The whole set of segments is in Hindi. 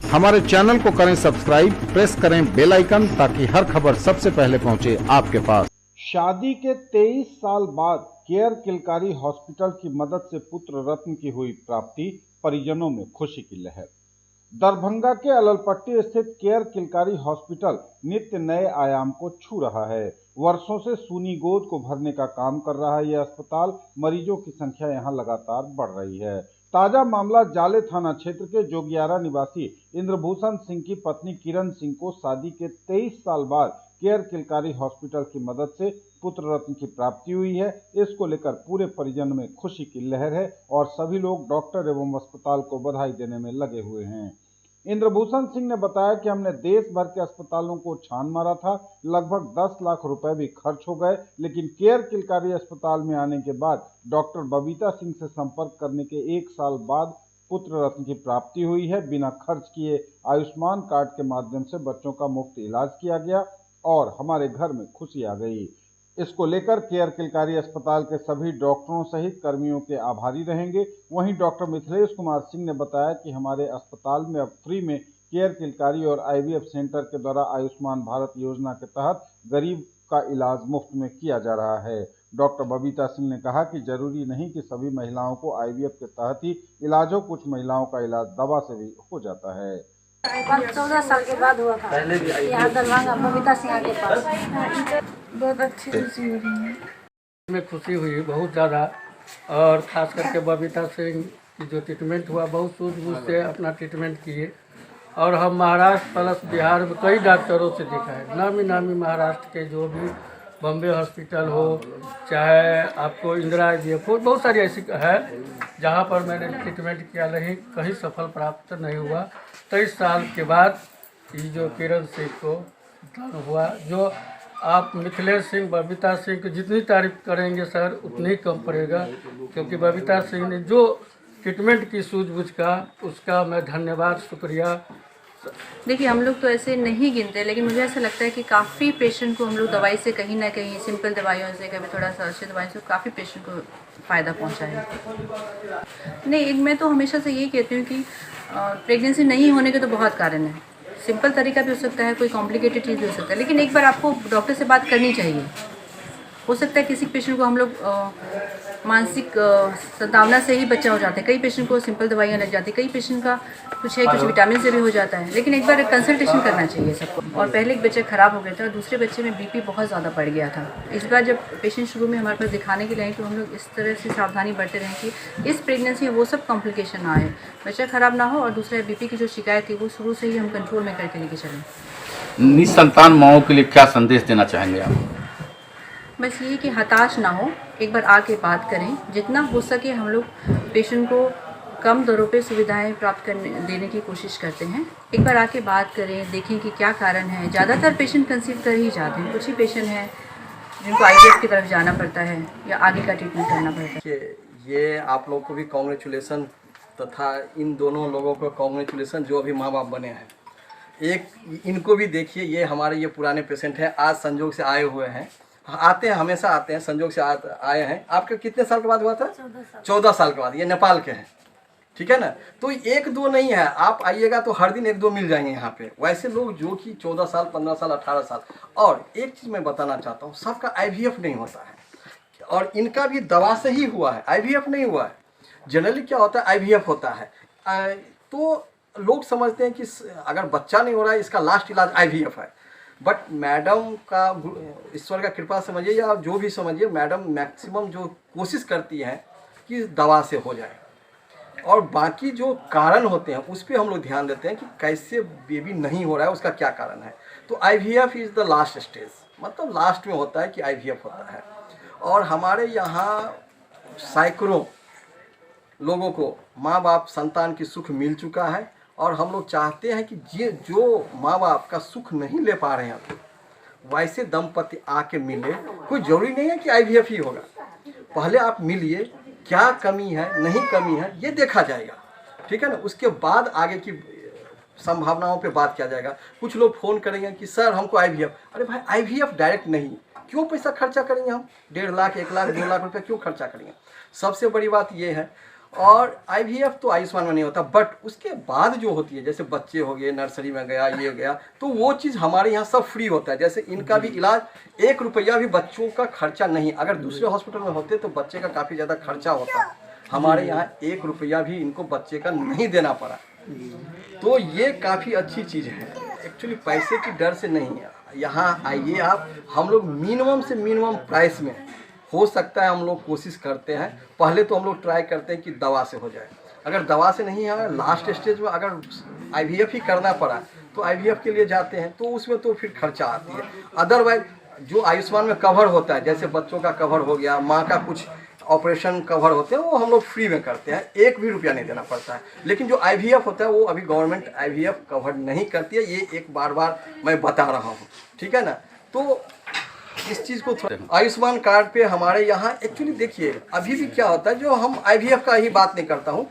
हमारे चैनल को करें सब्सक्राइब, प्रेस करें बेल आइकन ताकि हर खबर सबसे पहले पहुंचे आपके पास। शादी के 23 साल बाद केयर किलकारी हॉस्पिटल की मदद से पुत्र रत्न की हुई प्राप्ति, परिजनों में खुशी की लहर। दरभंगा के अललपट्टी स्थित केयर किलकारी हॉस्पिटल नित्य नए आयाम को छू रहा है। वर्षों से सूनी गोद को भरने का काम कर रहा है यह अस्पताल। मरीजों की संख्या यहां लगातार बढ़ रही है। ताजा मामला जाले थाना क्षेत्र के जोगियारा निवासी इंद्रभूषण सिंह की पत्नी किरण सिंह को शादी के 23 साल बाद केयर किलकारी हॉस्पिटल की मदद से पुत्र रत्न की प्राप्ति हुई है। इसको लेकर पूरे परिजन में खुशी की लहर है और सभी लोग डॉक्टर एवं अस्पताल को बधाई देने में लगे हुए हैं। इंद्रभूषण सिंह ने बताया कि हमने देश भर के अस्पतालों को छान मारा था, लगभग 10 लाख रुपए भी खर्च हो गए, लेकिन केयर किलकारी अस्पताल में आने के बाद डॉक्टर बबीता सिंह से संपर्क करने के 1 साल बाद पुत्र रत्न की प्राप्ति हुई है। बिना खर्च किए आयुष्मान कार्ड के माध्यम से बच्चों का मुफ्त इलाज किया गया और हमारे घर में खुशी आ गई। इसको लेकर केयर किलकारी अस्पताल के सभी डॉक्टरों सहित कर्मियों के आभारी रहेंगे। वहीं डॉक्टर मिथिलेश कुमार सिंह ने बताया कि हमारे अस्पताल में अब फ्री में केयर किलकारी और आईवीएफ सेंटर के द्वारा आयुष्मान भारत योजना के तहत गरीब का इलाज मुफ्त में किया जा रहा है। डॉक्टर बबीता सिंह ने कहा कि जरूरी नहीं कि सभी महिलाओं को आईवीएफ के तहत ही इलाज हो, कुछ महिलाओं का इलाज दवा से भी हो जाता है। 14 साल के बाद हुआ था यहाँ दरभंगा बबीता सिंह के पास। बहुत अच्छी खुशी हो रही है। में खुशी हुई बहुत ज़्यादा, और ख़ास करके बबीता सिंह की जो ट्रीटमेंट हुआ बहुत सूझबूझ से अपना ट्रीटमेंट किए। और हम महाराष्ट्र प्लस बिहार में कई डॉक्टरों से दिखाए, नामी महाराष्ट्र के जो भी बॉम्बे हॉस्पिटल हो, चाहे आपको इंदिरा आईवीएफ हो, बहुत सारी ऐसी है जहाँ पर मैंने ट्रीटमेंट किया, नहीं कहीं सफल प्राप्त नहीं हुआ। 23 साल के बाद ये जो किरण सिंह को दान हुआ, जो आप मिथिलेश सिंह बबीता सिंह की जितनी तारीफ करेंगे सर उतनी कम पड़ेगा, क्योंकि बबीता सिंह ने जो ट्रीटमेंट की सूझबूझ का, उसका मैं धन्यवाद शुक्रिया। देखिए, हम लोग तो ऐसे नहीं गिनते, लेकिन मुझे ऐसा लगता है कि काफ़ी पेशेंट को हम लोग दवाई से कहीं ना कहीं, सिंपल दवाइयों से, कभी थोड़ा सा अच्छी दवाई से काफ़ी पेशेंट को फ़ायदा पहुंचा है। नहीं, मैं तो हमेशा से यही कहती हूँ कि प्रेगनेंसी नहीं होने के तो बहुत कारण है। सिंपल तरीका भी हो सकता है, कोई कॉम्प्लिकेटेड चीज़ भी हो सकता है, लेकिन एक बार आपको डॉक्टर से बात करनी चाहिए। हो सकता है किसी पेशेंट को हम लोग मानसिक सद्भावना से ही बच्चा हो जाता है, कई पेशेंट को सिंपल दवाइयाँ लग जाती है, कई पेशेंट का कुछ है, कुछ विटामिन से भी हो जाता है, लेकिन एक बार कंसल्टेशन करना चाहिए सबको। और पहले एक बच्चा ख़राब हो गया था और दूसरे बच्चे में बीपी बहुत ज़्यादा बढ़ गया था। इस बार जब पेशेंट शुरू में हमारे पास दिखाने के लिए आए तो हम लोग इस तरह से सावधानी बरते रहें कि इस प्रेगनेंसी में वो सब कॉम्प्लिकेशन ना आए, बच्चा ख़राब ना हो, और दूसरा बीपी की जो शिकायत थी वो शुरू से ही हम कंट्रोल में करके लेके चलें। निसंतान माओं के लिए क्या संदेश देना चाहेंगे आप? बस ये कि हताश ना हो, एक बार आके बात करें। जितना हो सके हम लोग पेशेंट को कम दरों पे सुविधाएं प्राप्त करने देने की कोशिश करते हैं। एक बार आके बात करें, देखें कि क्या कारण है। ज़्यादातर पेशेंट कंसीव कर ही जाते हैं, कुछ ही पेशेंट हैं जिनको आईवीएफ की तरफ जाना पड़ता है या आगे का ट्रीटमेंट करना पड़ता है। ये आप लोग को भी कॉन्ग्रेचुलेसन, तथा इन दोनों लोगों को कॉन्ग्रेचुलेसन जो अभी माँ बाप बने हैं। एक इनको भी देखिए, ये हमारे ये पुराने पेशेंट हैं, आज संजोग से आए हुए हैं, आते हैं, हमेशा आते हैं, संजोग से आए हैं। आपके कितने साल के बाद हुआ था? 14 साल के बाद। ये नेपाल के हैं, ठीक है ना। तो 1-2 नहीं है, आप आइएगा तो हर दिन 1-2 मिल जाएंगे यहाँ पे। वैसे लोग जो कि 14 साल, 15 साल, 18 साल। और एक चीज़ मैं बताना चाहता हूँ, सबका आईवीएफ नहीं होता है, और इनका भी दवा से ही हुआ है, आईवीएफ नहीं हुआ है। जनरली क्या होता है, आईवीएफ होता है। तो लोग समझते हैं कि अगर बच्चा नहीं हो रहा है इसका लास्ट इलाज आईवीएफ है। बट मैडम का, ईश्वर का कृपा समझिए या जो भी समझिए, मैडम मैक्सिमम जो कोशिश करती है कि दवा से हो जाए, और बाकी जो कारण होते हैं उस पर हम लोग ध्यान देते हैं कि कैसे बेबी नहीं हो रहा है, उसका क्या कारण है। तो IVF is the last stage, मतलब लास्ट में होता है कि आईवीएफ होता है। और हमारे यहाँ सैकड़ों लोगों को माँ बाप संतान की सुख मिल चुका है, और हम लोग चाहते हैं कि जो माँ बाप का सुख नहीं ले पा रहे हैं वैसे दंपति आके मिले। कोई ज़रूरी नहीं है कि आईवीएफ ही होगा, पहले आप मिलिए, क्या कमी है, नहीं कमी है, ये देखा जाएगा, ठीक है ना। उसके बाद आगे की संभावनाओं पे बात किया जाएगा। कुछ लोग फ़ोन करेंगे कि सर हमको आईवीएफ। अरे भाई, आईवीएफ डायरेक्ट नहीं, क्यों पैसा खर्चा करेंगे हम? 1.5 लाख, 1 लाख, 2 लाख रुपये क्यों खर्चा करेंगे? सबसे बड़ी बात ये है, और IVF तो आयुष्मान में नहीं होता, बट उसके बाद जो होती है जैसे बच्चे हो गए, नर्सरी में गया, ये गया, तो वो चीज़ हमारे यहाँ सब फ्री होता है। जैसे इनका भी इलाज 1 रुपया भी बच्चों का खर्चा नहीं, अगर दूसरे हॉस्पिटल में होते तो बच्चे का काफ़ी ज़्यादा खर्चा होता, हमारे यहाँ 1 रुपया भी इनको बच्चे का नहीं देना पड़ा। तो ये काफ़ी अच्छी चीज़ है, एक्चुअली पैसे की डर से नहीं है। यहाँ आइए आप, हम लोग मिनिमम से मिनिमम प्राइस में हो सकता है हम लोग कोशिश करते हैं। पहले तो हम लोग ट्राई करते हैं कि दवा से हो जाए, अगर दवा से नहीं है, लास्ट स्टेज में अगर IVF ही करना पड़ा तो IVF के लिए जाते हैं, तो उसमें तो फिर खर्चा आती है। अदरवाइज जो आयुष्मान में कवर होता है, जैसे बच्चों का कवर हो गया, माँ का कुछ ऑपरेशन कवर होते हैं, वो हम लोग फ्री में करते हैं, 1 भी रुपया नहीं देना पड़ता है। लेकिन जो IVF होता है वो अभी गवर्नमेंट IVF कवर नहीं करती है, ये एक बार मैं बता रहा हूँ, ठीक है ना। तो इस चीज़ को आयुष्मान कार्ड पे हमारे यहाँ एक्चुअली देखिए अभी भी क्या होता है, जो हम IVF का ही बात नहीं करता हूँ,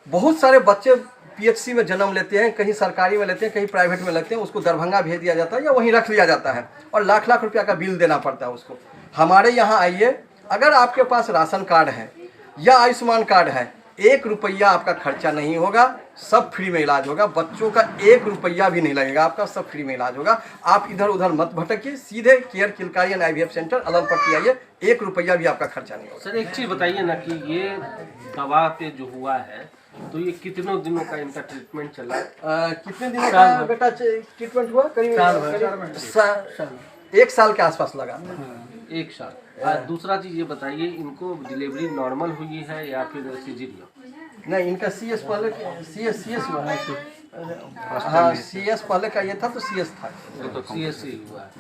बहुत सारे बच्चे PHC में जन्म लेते हैं, कहीं सरकारी में लेते हैं, कहीं प्राइवेट में लेते हैं, उसको दरभंगा भेज दिया जाता है या वहीं रख लिया जाता है और लाख लाख रुपया का बिल देना पड़ता है उसको। हमारे यहाँ आइए, अगर आपके पास राशन कार्ड है या आयुष्मान कार्ड है, 1 रुपया आपका खर्चा नहीं होगा, सब फ्री में इलाज होगा, बच्चों का 1 रुपया भी नहीं लगेगा आपका, सब फ्री में इलाज होगा। आप इधर उधर मत भटकिए, सीधे care Kilkari and IVF centre Alampatti आइए, 1 रुपया भी आपका खर्चा नहीं होगा। सर एक चीज़ बताइए ना कि ये दवा पे जो हुआ है तो ये कितनों दिनों का इनका ट्रीटमेंट चला? कितने दिनों का बेटा ट्रीटमेंट हुआ? करीब 1 साल के आसपास लगा। 1 साल। दूसरा चीज़ ये बताइए, इनको डिलीवरी नॉर्मल हुई है या फिर सीजरियन? नहीं, इनका CS पहले CS हुआ है। हाँ, CS पहले का ये था तो CS था, तो CS ही हुआ है।